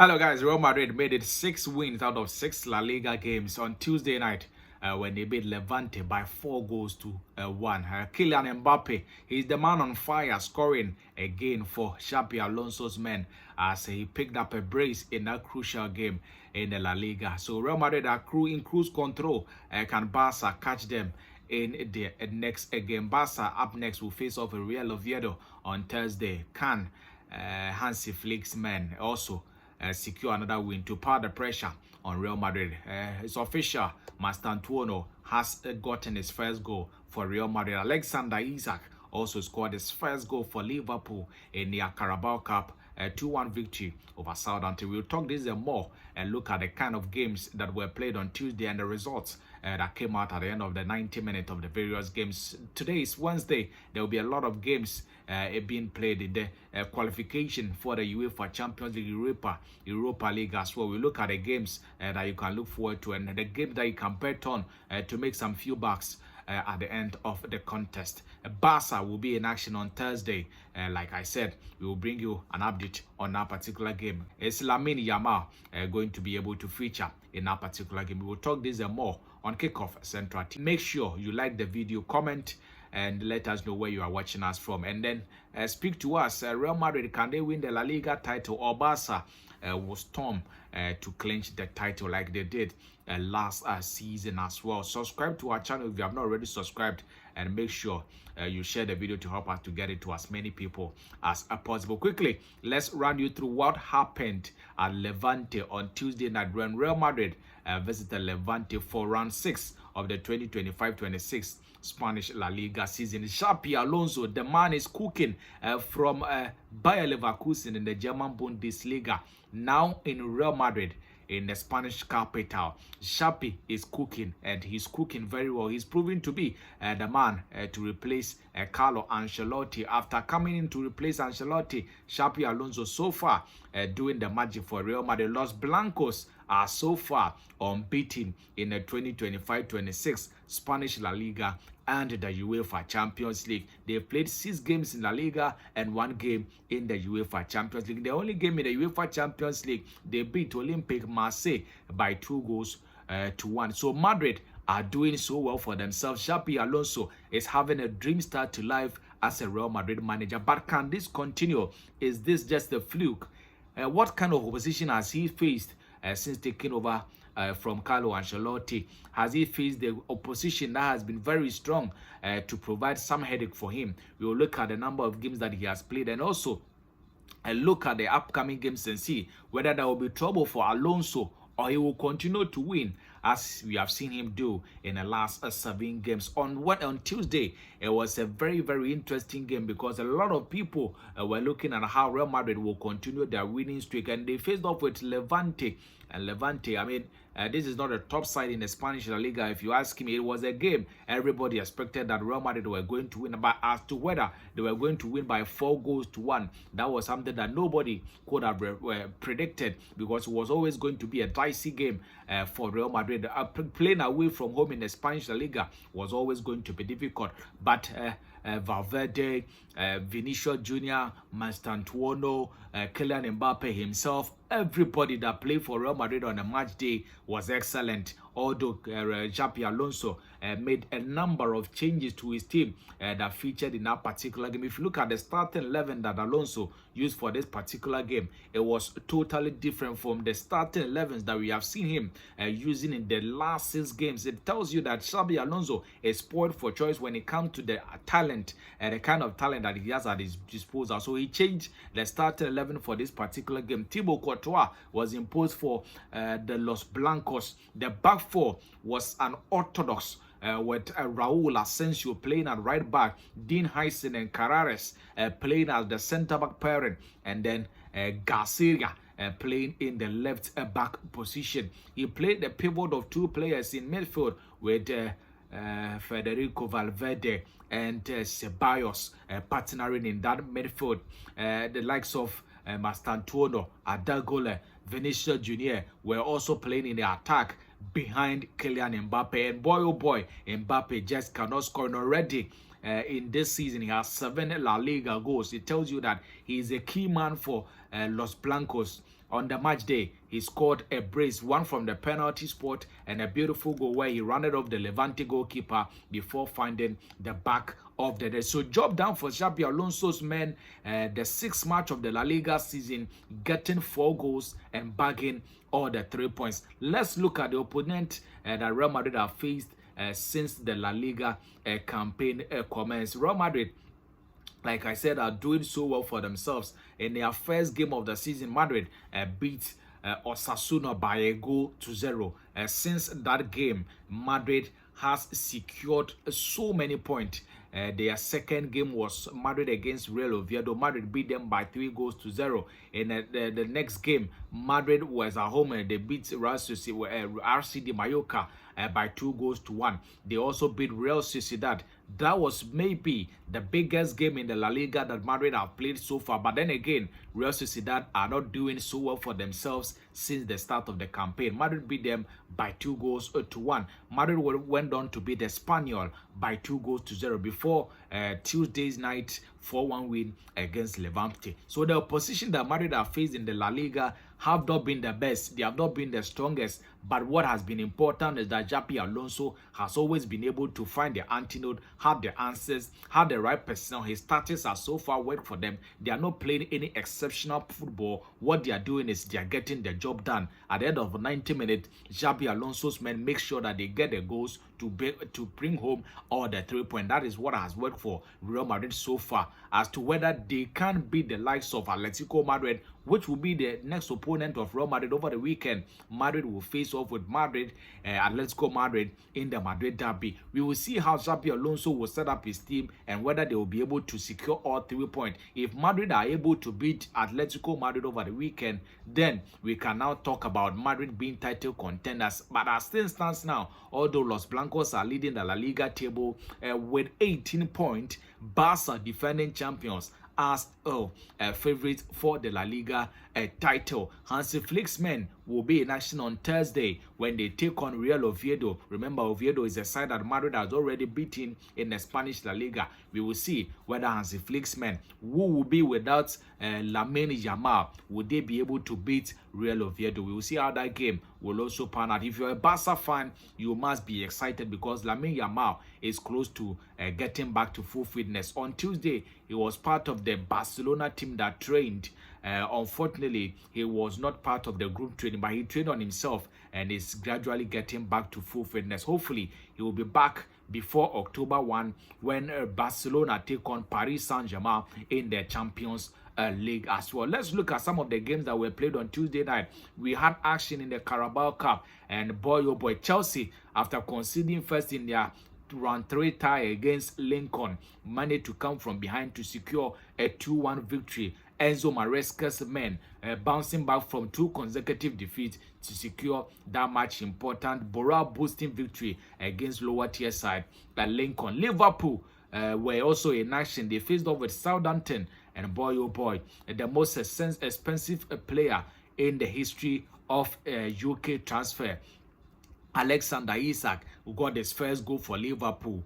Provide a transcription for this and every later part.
Hello guys, Real Madrid made it 6 wins out of 6 La Liga games on Tuesday night when they beat Levante by 4 goals to 1. Kylian Mbappe, he's the man on fire, scoring again for Xabi Alonso's men as he picked up a brace in that crucial game in the La Liga. So Real Madrid are in cruise control. Can Barca catch them in the next game? Barca up next will face off a Real Oviedo on Thursday. Can Hansi Flick's men also secure another win to pad the pressure on Real Madrid? It's official. Mastantuono has gotten his first goal for Real Madrid. Alexander Isak also scored his first goal for Liverpool in the Carabao Cup 2-1 victory over Southampton. We'll talk this and more and look at the kind of games that were played on Tuesday and the results that came out at the end of the 90 minutes of the various games. Today is Wednesday. There will be a lot of games being played in the qualification for the UEFA Champions League, Europa League as well. We look at the games that you can look forward to and the game that you can bet on to make some few bucks at the end of the contest. Barca will be in action on Thursday. Like I said, we will bring you an update on that particular game. Is Lamine Yamal going to be able to feature in that particular game? We will talk this and more on KickOff Central. Make sure you like the video, comment, and let us know where you are watching us from. And then speak to us. Real Madrid, can they win the La Liga title, or Barca will storm to clinch the title like they did last season as well? Subscribe to our channel if you have not already subscribed, and make sure you share the video to help us to get it to as many people as possible. Quickly, let's run you through what happened at Levante on Tuesday night when Real Madrid visited Levante for round 6 of the 2025-26 Spanish La Liga season. Xabi Alonso, the man is cooking from Bayer Leverkusen in the German Bundesliga, now in Real Madrid in the Spanish capital. Xabi is cooking, and he's cooking very well. He's proving to be the man to replace Carlo Ancelotti. After coming in to replace Ancelotti, Xabi Alonso so far doing the magic for Real Madrid. Los Blancos are so far unbeaten in the 2025-26 Spanish La Liga and the UEFA Champions League. They've played 6 games in La Liga and 1 game in the UEFA Champions League. The only game in the UEFA Champions League, they beat Olympique Marseille by 2 goals to 1. So Madrid are doing so well for themselves. Xabi Alonso is having a dream start to life as a Real Madrid manager. But can this continue? Is this just a fluke? What kind of opposition has he faced since taking over from Carlo Ancelotti? Has he faced the opposition that has been very strong to provide some headache for him? We will look at the number of games that he has played, and also look at the upcoming games and see whether there will be trouble for Alonso or he will continue to win as we have seen him do in the last 7 games. On Tuesday, it was a very, very interesting game because a lot of people were looking at how Real Madrid will continue their winning streak, and they faced off with Levante. And Levante, I mean, this is not a top side in the Spanish La Liga. If you ask me, it was a game everybody expected that Real Madrid were going to win, but as to whether they were going to win by 4 goals to 1, that was something that nobody could have predicted, because it was always going to be a dicey game for Real Madrid. Playing away from home in the Spanish La Liga was always going to be difficult, but Valverde, Vinicius Jr., Mastantuono, Kylian Mbappe himself, everybody that played for Real Madrid on a match day was excellent. Although Xabi Alonso made a number of changes to his team that featured in that particular game. If you look at the starting 11 that Alonso used for this particular game, it was totally different from the starting 11s that we have seen him using in the last 6 games. It tells you that Xabi Alonso is spoiled for choice when it comes to the talent and the kind of talent that he has at his disposal. So he changed the starting 11 for this particular game. Thibaut Courtois was imposed for the Los Blancos. The back 4 was an orthodox with Raul Asensio playing at right back, Dean Heisen and Carreras playing as the centre-back pairing, and then Garcia playing in the left back position. He played the pivot of 2 players in midfield with Federico Valverde and Ceballos partnering in that midfield. The likes of Mastantuono, Adagole, Vinicius Jr. were also playing in the attack behind Kylian Mbappe. And boy, oh boy, Mbappe just cannot score. And already in this season, he has 7 La Liga goals. It tells you that he is a key man for Los Blancos on the match day, he scored a brace, one from the penalty spot, and a beautiful goal where he rounded off the Levante goalkeeper before finding the back of the net. So job done for Xabi Alonso's men, the sixth match of the La Liga season, getting 4 goals and bagging all the 3 points. Let's look at the opponent that Real Madrid have faced since the La Liga campaign commenced. Real Madrid, like I said, are doing so well for themselves. In their first game of the season, Madrid beat Osasuna by a goal to 0. Since that game, Madrid has secured so many points. Their second game was Madrid against Real Oviedo. Madrid beat them by 3 goals to 0. In the next game, Madrid was at home and they beat RCD Mallorca by 2 goals to 1. They also beat Real Sociedad. That was maybe the biggest game in the La Liga that Madrid have played so far. But then again, Real Sociedad are not doing so well for themselves since the start of the campaign. Madrid beat them by 2 goals to 1. Madrid went on to beat Espanyol by 2 goals to 0 before Tuesday's night 4-1 win against Levante. So the opposition that Madrid have faced in the La Liga have not been the best. They have not been the strongest. But what has been important is that Xabi Alonso has always been able to find the antidote, have the answers, have the right personnel. His tactics are so far worked for them. They are not playing any exceptional football. What they are doing is they are getting the job done. At the end of 90 minutes, Xabi Alonso's men make sure that they get the goals to bring home all the 3 points. That is what has worked for Real Madrid so far. As to whether they can beat the likes of Atletico Madrid, which will be the next opponent of Real Madrid over the weekend, Madrid will face off with Atletico Madrid in the Madrid derby. We will see how Xabi Alonso will set up his team and whether they will be able to secure all 3 points. If Madrid are able to beat Atletico Madrid over the weekend, then we can now talk about Madrid being title contenders. But as things stands now, although Los Blancos are leading the La Liga table with 18 points, Barca, defending champions, as favorites for the La Liga title. Hansi Flick's men will be in action on Thursday when they take on Real Oviedo. Remember, Oviedo is a side that Madrid has already beaten in the Spanish La Liga. We will see whether Hansi Flick's men, who will be without Lamine Yamal, will they be able to beat Real Oviedo. We will see how that game will also pan out. If you're a Barca fan, you must be excited because Lamine Yamal is close to getting back to full fitness. On Tuesday, he was part of the Barcelona team that trained. Unfortunately, he was not part of the group training, but he trained on himself and is gradually getting back to full fitness. Hopefully, he will be back before October 1 when Barcelona take on Paris Saint-Germain in the Champions League as well. Let's look at some of the games that were played on Tuesday night. We had action in the Carabao Cup, and boy oh boy, Chelsea, after conceding first in their round 3 tie against Lincoln, managed to come from behind to secure a 2-1 victory. Enzo Maresca's men bouncing back from 2 consecutive defeats to secure that much important morale boosting victory against lower tier side Lincoln. Liverpool were also in action. They faced off with Southampton, and boy oh boy, the most expensive player in the history of UK transfer, Alexander Isak, who got his first goal for Liverpool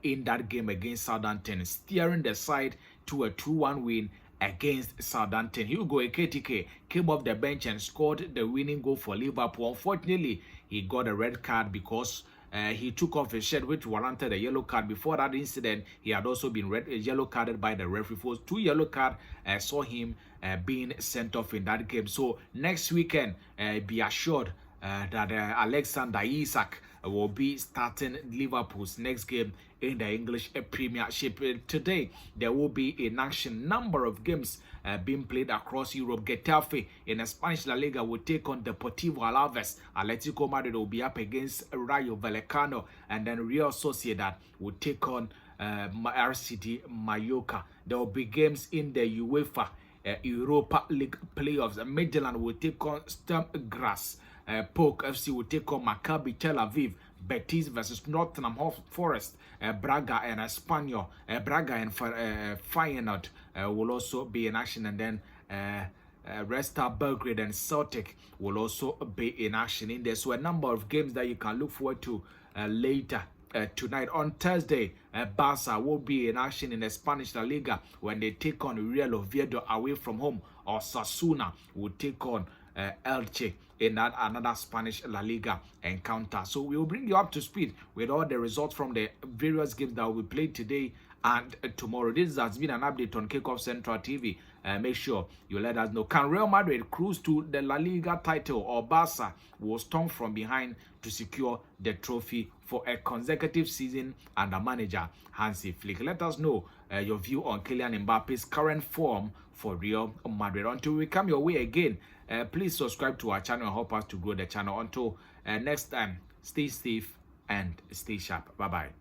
in that game against Southampton, steering the side to a 2-1 win against Southampton. Hugo Ekitike came off the bench and scored the winning goal for Liverpool. Unfortunately, he got a red card because he took off his shirt, which warranted a yellow card. Before that incident, he had also been yellow carded by the referee. For 2 yellow cards saw him being sent off in that game. So next weekend, be assured that Alexander Isak will be starting Liverpool's next game in the English Premiership. Today, there will be in action number of games being played across Europe. Getafe in the Spanish La Liga will take on Deportivo Alaves. Atletico Madrid will be up against Rayo Vallecano, and then Real Sociedad will take on RCD Mallorca. There will be games in the UEFA Europa League playoffs. Midtjylland will take on Sturm Graz. Polk FC will take on Maccabi Tel Aviv. Betis versus Nottingham Forest. Braga and Espanyol. Braga and Feyenoord will also be in action, and then Red Star Belgrade and Celtic will also be in action in there. So a number of games that you can look forward to later tonight. On Thursday, Barca will be in action in the Spanish La Liga when they take on Real Oviedo away from home. Osasuna will take on Elche in another Spanish La Liga encounter. So we will bring you up to speed with all the results from the various games that will be played today and tomorrow. This has been an update on KickOff Central TV. Make sure you let us know. Can Real Madrid cruise to the La Liga title, or Barca will storm from behind to secure the trophy for a consecutive season under manager Hansi Flick? Let us know your view on Kylian Mbappe's current form for Real Madrid. Until we come your way again, please subscribe to our channel and help us to grow the channel. Until next time, stay safe and stay sharp. Bye-bye.